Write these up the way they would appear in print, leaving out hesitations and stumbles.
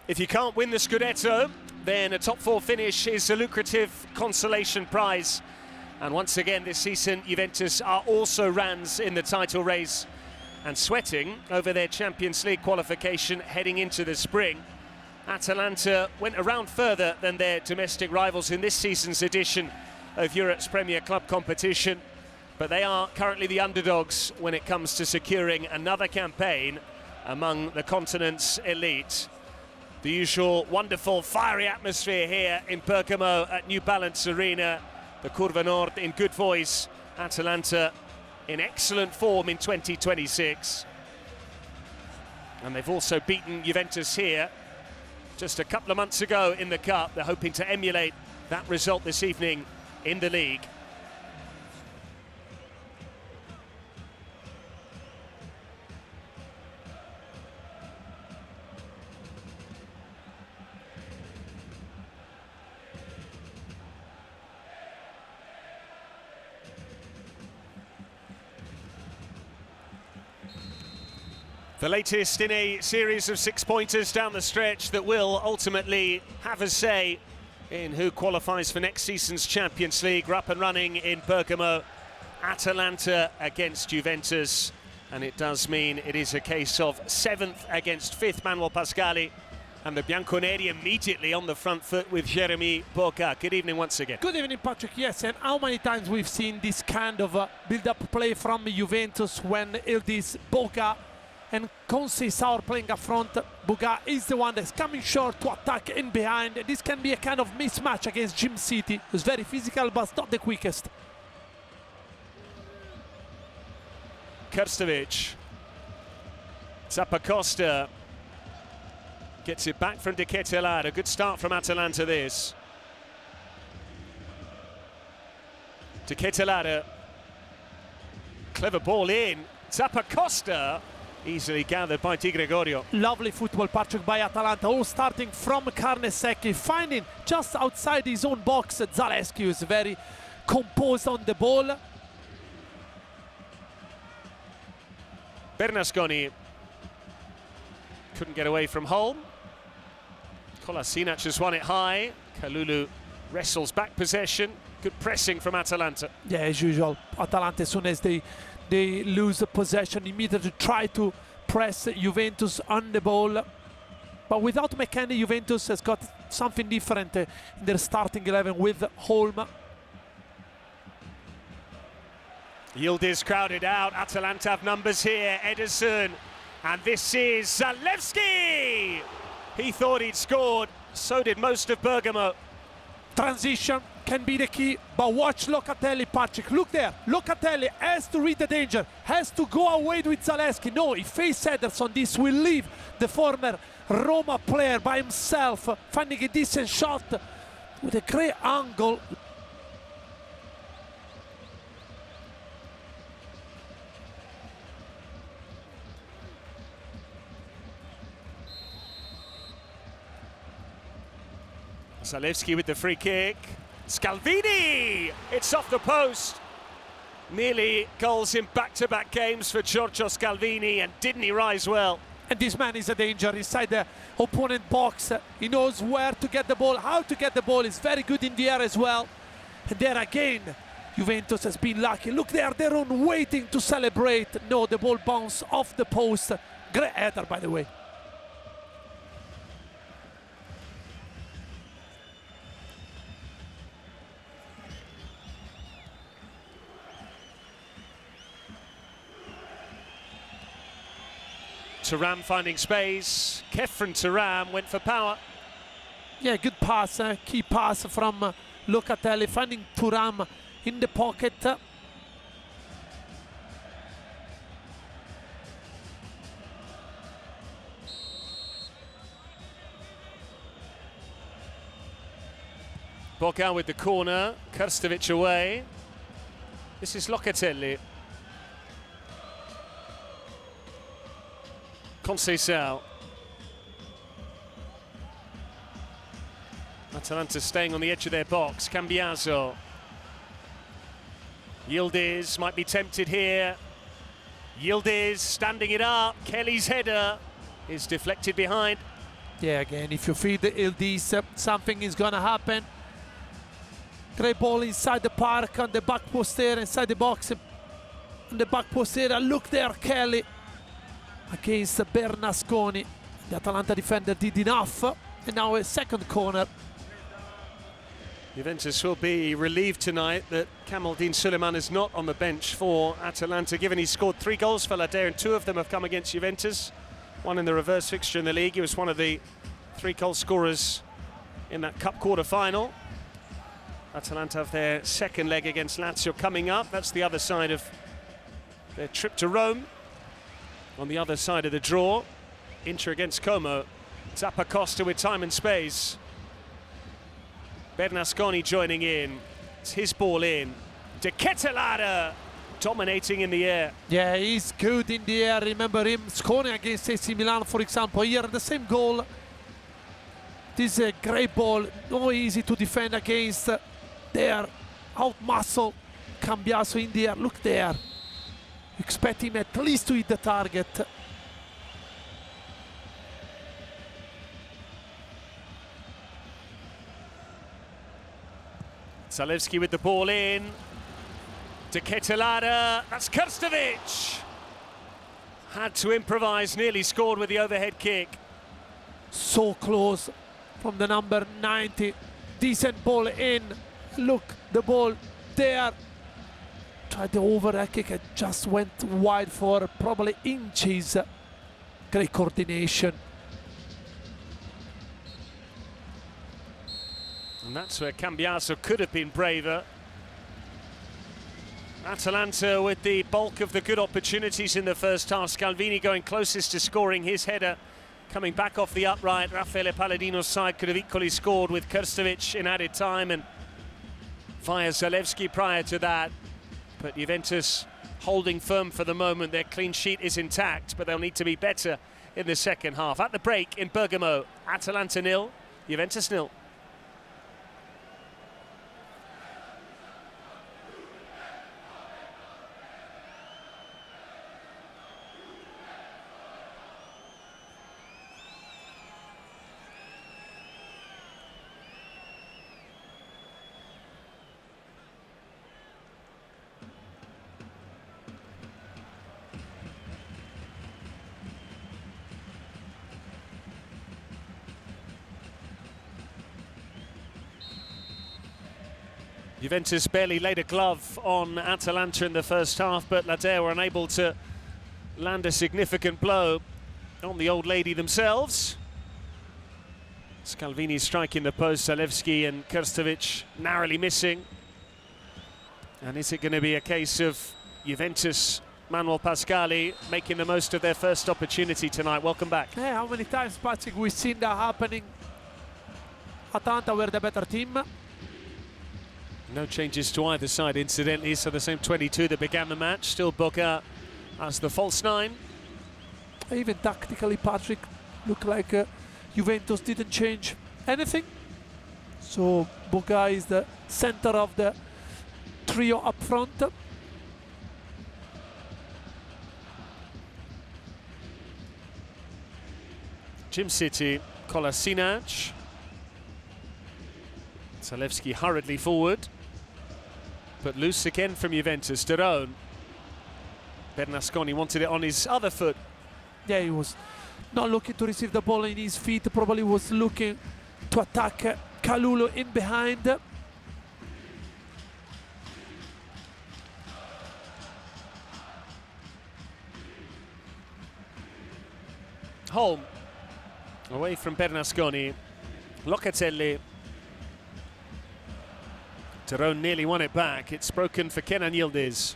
If you can't win the Scudetto, then a top 4 finish is a lucrative consolation prize. And once again this season, Juventus are also rans in the title race and sweating over their Champions League qualification heading into the spring. Atalanta went around further than their domestic rivals in this season's edition of Europe's Premier Club competition, but they are currently the underdogs when it comes to securing another campaign among the continent's elite. The usual wonderful fiery atmosphere here in Bergamo at New Balance Arena. The Curva Nord in good voice. Atalanta in excellent form in 2026. And they've also beaten Juventus here just a couple of months ago in the Cup. They're hoping to emulate that result this evening in the league. The latest in a series of 6-pointers down the stretch that will ultimately have a say in who qualifies for next season's Champions League. We're up and running in Bergamo. Atalanta against Juventus. And it does mean it is a case of 7th against 5th Manuel Pascali. And the Bianconeri immediately on the front foot with Jeremy Boga. Good evening once again. Good evening, Patrick. Yes, and how many times we've seen this kind of build-up play from Juventus when Ildis, Boga and Conceição are playing up front. Boga is the one that's coming short to attack in behind. This can be a kind of mismatch against Gym City, who's very physical but not the quickest. Krstovic. Zappacosta gets it back from De Ketelaere. A good start from Atalanta this. De Ketelaere. Clever ball in. Zappacosta easily gathered by Di Gregorio. Lovely football, Patrick, by Atalanta, all starting from Carnesecchi, finding just outside his own box. Zalewski is very composed on the ball. Bernasconi couldn't get away from Holm. Kolasinac has won it high. Kalulu wrestles back possession. Good pressing from Atalanta. Yeah, as usual, Atalanta, as soon as they lose the possession, immediately try to press Juventus on the ball. But without McKennie, Juventus has got something different in their starting 11 with Holm. Yildiz crowded out. Atalanta have numbers here. Ederson. And this is Zalewski! He thought he'd scored. So did most of Bergamo. Transition can be the key, but watch Locatelli, Patrick. Look there. Locatelli has to read the danger, has to go away with Zalewski. No, he faced Ederson. This will leave the former Roma player by himself, finding a decent shot with a great angle. Zalewski with the free kick. Scalvini! It's off the post. Nearly goals in back-to-back games for Giorgio Scalvini, and didn't he rise well? And this man is a danger inside the opponent box. He knows where to get the ball, how to get the ball. He's very good in the air as well. And there again, Juventus has been lucky. Look there, they're on waiting to celebrate. No, the ball bounced off the post. Great header, by the way. Thuram finding space. Kefren Thuram went for power. Yeah, good pass, key pass from Locatelli, finding Thuram in the pocket. Boga with the corner. Krstovic away. This is Locatelli. Conceição. Atalanta staying on the edge of their box. Cambiaso. Yildiz might be tempted here. Yildiz standing it up. Kelly's header is deflected behind. Yeah, again, if you feed this, something is gonna happen. Great ball inside the park, on the back post area, inside the box. On the back post area, look there, Kelly against Bernasconi. The Atalanta defender did enough, and now a second corner. Juventus will be relieved tonight that Kamaldeen Suleiman is not on the bench for Atalanta, given he scored 3 goals for Ladea, and 2 of them have come against Juventus. One in the reverse fixture in the league. He was one of the 3 goal scorers in that cup quarter-final. Atalanta have their second leg against Lazio coming up. That's the other side of their trip to Rome. On the other side of the draw, Inter against Como. Zappacosta with time and space. Bernasconi joining in. It's his ball in. De Ketelaere dominating in the air. Yeah, he's good in the air. Remember him scoring against AC Milan, for example, here, the same goal. This is a great ball, not easy to defend against. There, out muscle, Cambiaso in the air, look there. Expect him at least to hit the target. Zalewski with the ball in. De Ketelaere, that's Krstovic. Had to improvise, nearly scored with the overhead kick. So close from the number 90. Decent ball in. Look, the ball there. Tried the overhead kick, it just went wide for probably inches. Great coordination. And that's where Cambiaso could have been braver. Atalanta with the bulk of the good opportunities in the first half. Scalvini going closest to scoring his header. Coming back off the upright, Raffaele Palladino's side could have equally scored with Krstovic in added time and via Zalewski prior to that. But Juventus holding firm for the moment. Their clean sheet is intact, but they'll need to be better in the second half. At the break in Bergamo, Atalanta 0, Juventus 0. Juventus barely laid a glove on Atalanta in the first half, but Ladea were unable to land a significant blow on the old lady themselves. Scalvini striking the post, Zalewski and Krstovic narrowly missing. And is it going to be a case of Juventus, Manuel Pascali, making the most of their first opportunity tonight? Welcome back. Yeah, how many times, Patrick, we've seen that happening? Atalanta were the better team. No changes to either side, incidentally, so the same 22 that began the match. Still Boga as the false 9. Even tactically, Patrick, looked like Juventus didn't change anything. So Boga is the center of the trio up front. Gym City, Kolasinac. Zalewski hurriedly forward. But loose again from Juventus, Derone. Bernasconi wanted it on his other foot. Yeah, he was not looking to receive the ball in his feet, probably was looking to attack Kalulu in behind. Holm, away from Bernasconi. Locatelli. Derone nearly won it back. It's broken for Kenan Yildiz.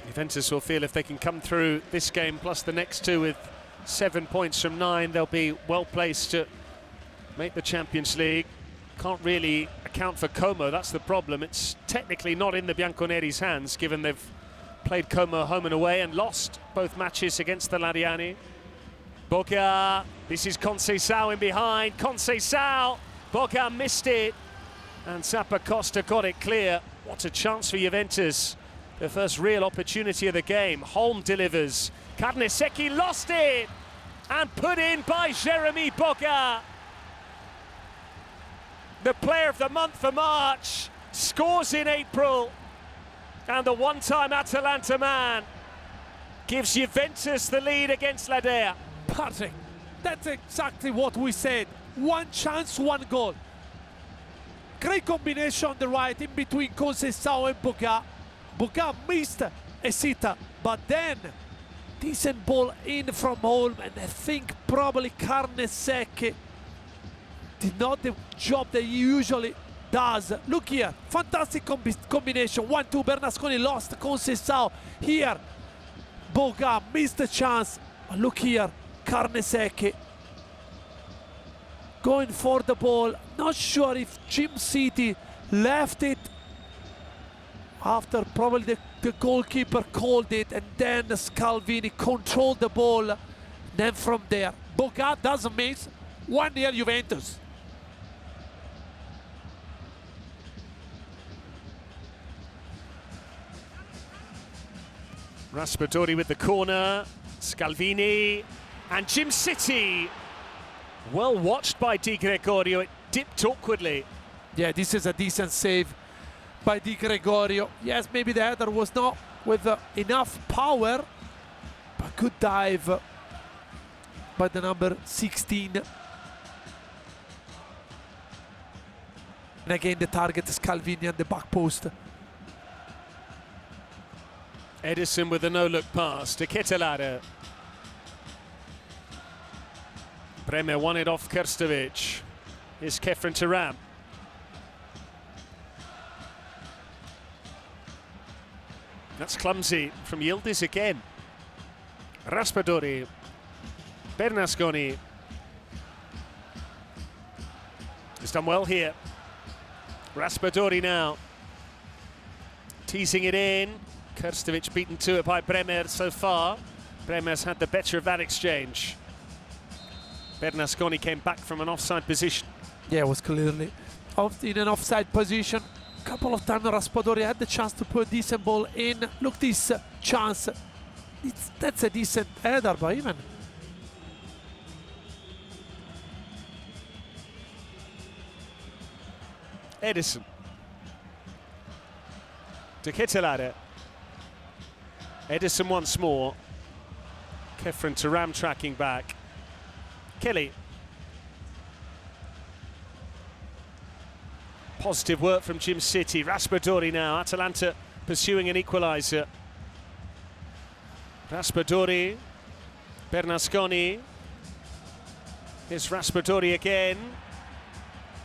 Juventus will feel if they can come through this game plus the next 2 with 7 points from 9, they'll be well placed to make the Champions League. Can't really account for Como, that's the problem. It's technically not in the Bianconeri's hands, given they've played Como home and away and lost both matches against the Ladiani. Boga, this is Conceição in behind. Conceição, Boga missed it, and Zappacosta got it clear. What a chance for Juventus. The first real opportunity of the game. Holm delivers. Carnesecchi lost it and put in by Jeremy Boga. The player of the month for March scores in April, and the one-time Atalanta man gives Juventus the lead against Della. Patrick, that's exactly what we said. One chance, one goal. Great combination on the right in between Conceição and Boga. Boga missed a sitter, but then decent ball in from Holm, and I think probably Carnesecchi did not the job that he usually does. Look here, fantastic combination. 1-2, Bernasconi lost Conceição. Here, Boga missed the chance. But look here, Carnesecchi going for the ball. Not sure if Jim City left it after probably the goalkeeper called it, and then Scalvini controlled the ball. Then from there, Boga doesn't miss. 1-0 Juventus. Raspadori with the corner, Scalvini, and Jim City. Well watched by Di Gregorio, it dipped awkwardly. Yeah, this is a decent save by Di Gregorio. Yes, maybe the header was not with enough power, but good dive by the number 16. And again the target is Scalvini and the back post. Edison with a no-look pass to Ketelare. Bremer won it off Krstovic. Here's Kefren Turam. That's clumsy from Yildiz again. Raspadori. Bernasconi. He's done well here. Raspadori now. Teasing it in. Krstovic beaten to it by Bremer so far. Bremer's had the better of that exchange. Bernasconi came back from an offside position. Yeah, it was clearly in an offside position. A couple of times Raspadori had the chance to put a decent ball in. Look, this chance. That's a decent header, but even. Edison. To Ketelare. Edison once more. Kefren Turam tracking back. Kelly. Positive work from Jim City. Raspadori now. Atalanta pursuing an equaliser. Raspadori. Bernasconi. Here's Raspadori again.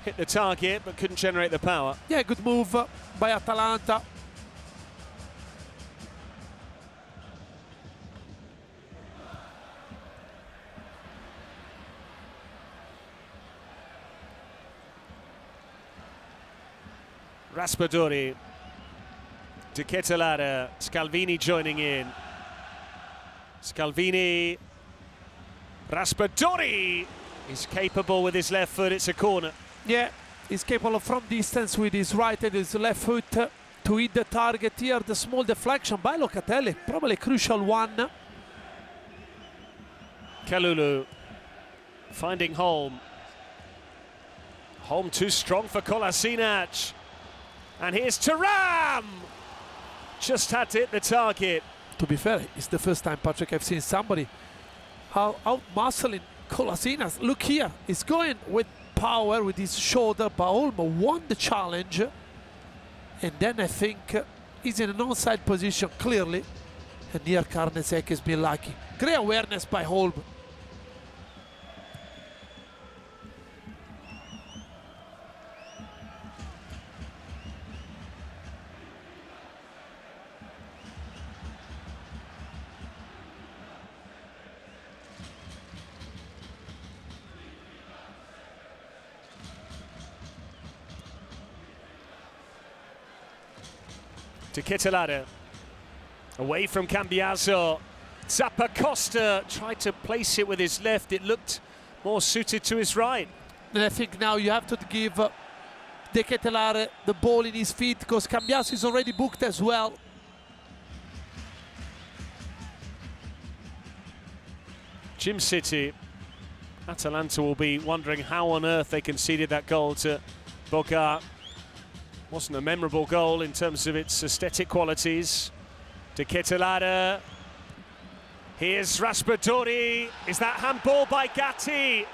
Hit the target but couldn't generate the power. Yeah, good move by Atalanta. Raspadori to Ketelare. Scalvini joining in. Scalvini. Raspadori is capable with his left foot. It's a corner. Yeah, he's capable from distance with his right and his left foot to hit the target here. The small deflection by Locatelli, probably a crucial one. Kalulu finding Holm. Holm too strong for Kolasinac. And here's Turam! Just had to hit the target. To be fair, it's the first time, Patrick, I've seen somebody out-muscling Kolasinac. Look here, he's going with power with his shoulder, but Holm won the challenge. And then I think he's in an onside position, clearly. And here Carnesecchi has been lucky. Great awareness by Holm. To Ketelare. Away from Cambiaso. Zappacosta tried to place it with his left. It looked more suited to his right. And I think now you have to give De Ketelaere the ball in his feet because Cambiaso is already booked as well. Gym City, Atalanta will be wondering how on earth they conceded that goal to Boga. Wasn't a memorable goal in terms of its aesthetic qualities. De Ketelaere. Here's Raspadori. Is that handball by Gatti?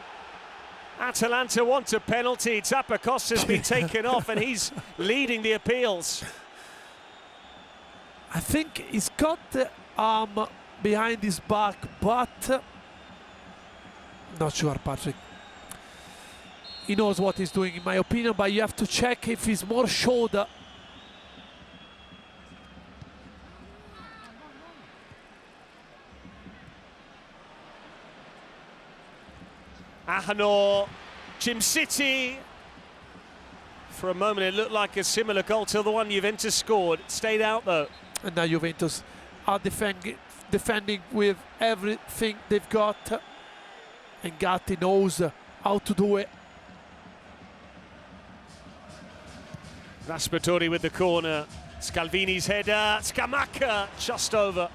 Atalanta want a penalty. Tapakossa's been taken off and he's leading the appeals. I think he's got the arm behind his back, but not sure, Patrick. He knows what he's doing, in my opinion, but you have to check if he's more shoulder. Ahanor, Gym City. For a moment it looked like a similar goal to the one Juventus scored. It stayed out though. And now Juventus are defending with everything they've got. And Gatti knows how to do it. Raspadori with the corner. Scalvini's header. Scamacca just over.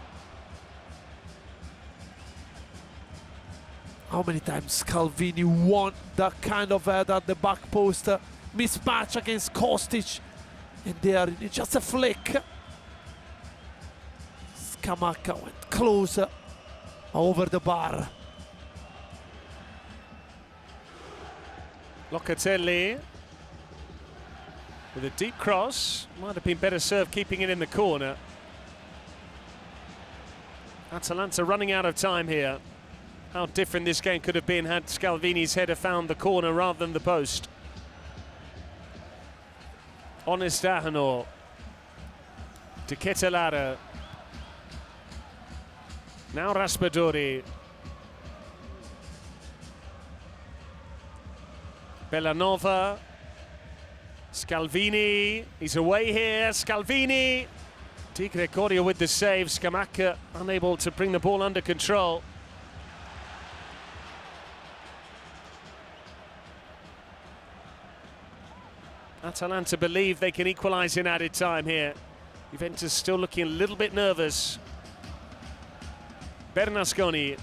How many times Scalvini won that kind of header at the back post? Mismatch against Kostic. And there, just a flick. Scamacca went closer over the bar. Locatelli with a deep cross. Might have been better served keeping it in the corner. Atalanta running out of time here. How different this game could have been had Scalvini's header found the corner rather than the post. Honest Ahanor. De Ketelaere. Now Raspadori. Bellanova. Scalvini. He's away here. Scalvini. Di Gregorio with the save. Scamacca unable to bring the ball under control. Atalanta believe they can equalise in added time here. Juventus still looking a little bit nervous. Bernasconi.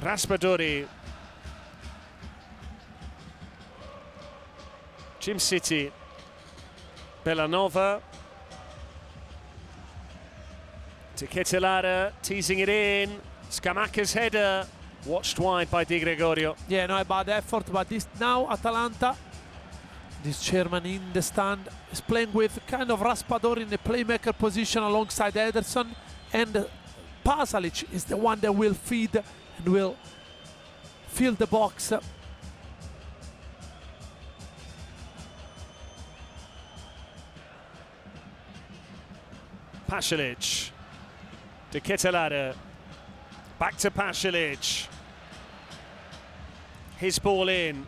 Raspadori. Gym City. Bellanova. De Ketelaere teasing it in. Scamacca's header. Watched wide by Di Gregorio. Yeah, no, a bad effort, but this now Atalanta, this chairman in the stand, is playing with kind of Raspadori in the playmaker position alongside Ederson, and Pasalic is the one that will feed and will fill the box. Pasalic. De Ketelaere. Back to Pasalic. His ball in.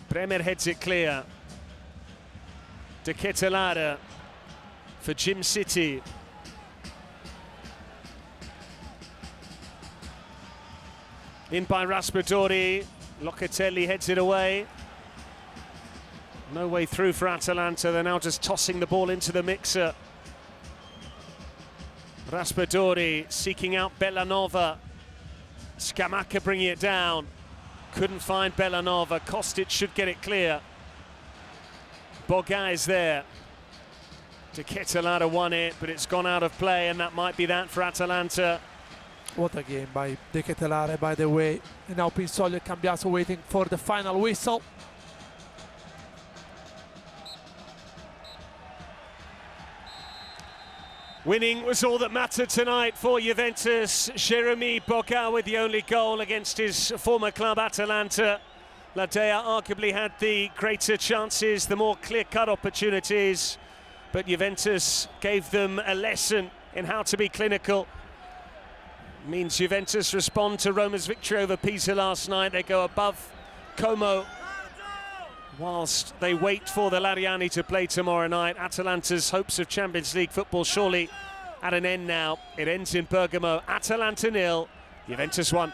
Bremer heads it clear. De Ketelaere for Gym City. In by Raspadori. Locatelli heads it away. No way through for Atalanta. They're now just tossing the ball into the mixer. Raspadori seeking out Bellanova. Scamacca bringing it down. Couldn't find Bellanova. Kostic should get it clear. Boga is there. De Ketelaere won it, but it's gone out of play, and that might be that for Atalanta. What a game by De Ketelaere, by the way. And now Pinsoglio and Cambiaso waiting for the final whistle. Winning was all that mattered tonight for Juventus. Jeremy Boga with the only goal against his former club Atalanta. Ladea arguably had the greater chances, the more clear-cut opportunities, but Juventus gave them a lesson in how to be clinical. Means Juventus respond to Roma's victory over Pisa last night. They go above Como whilst they wait for the Lariani to play tomorrow night. Atalanta's hopes of Champions League football surely at an end now. It ends in Bergamo. Atalanta 0, Juventus 1.